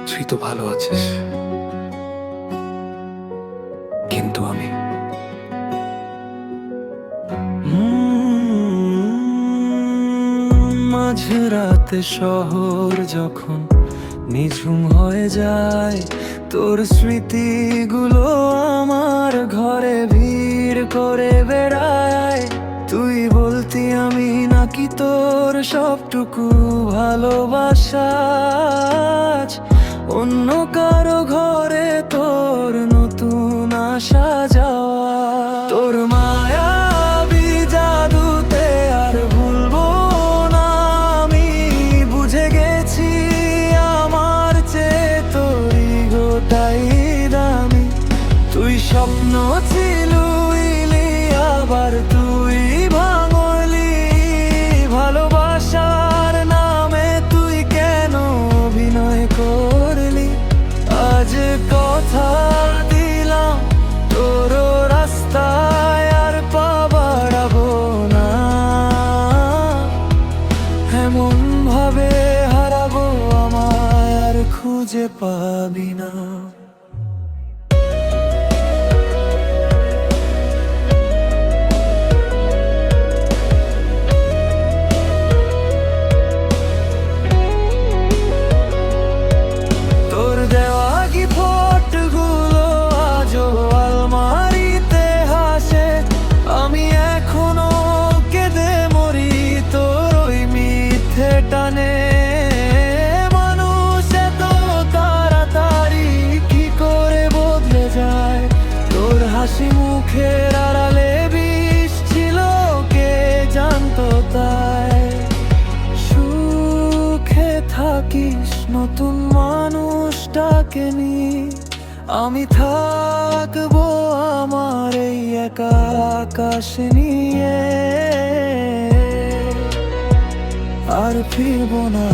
তুই তো ভালো আছিস, কিন্তু আমি মাঝরাতে শহর যখন নিঝুম হয়ে যায়, তোর স্মৃতিগুলো আমার ঘরে ভিড় করে বেড়ায়। তুই বলতি আমি নাকি তোর সবটুকু ভালোবাসা আজ অন্য কারো ঘরে তোর নতুন আসা যাওয়া। তোর মায়াবী জাদুতে আর ভুলবো না আমি, বুঝে গেছি আমার চেয়ে তোরই গোটাই দামি। তুই স্বপ্ন ছিলুইলি আবার তুই ভাঙলি, ভালোবাসার নামে তুই কেন অভিনয় করলি? আজ কথা দিলাম তোর রাস্তায় আর পা বাড়াবো না, এমন ভাবে হারাবো আমায় আর খুঁজে পাবি না। তোর দেওয়া গিফটগুলো আজও আলমারিতে হাসে, আমি এখনো কেঁদে মরি তোর ওই মিথ্যে টানে। মানুষ এত তাড়াতাড়ি কি করে বদলে যায়, তোর হাসি মুখের আড়ালে বিষ ছিল কে জানতো তাই। সুখে থাকিস নতুন মানুষটাকে নিয়ে, আমি থাকবো আমার এই একা আকাশ নিয়ে, আর ফিরবো না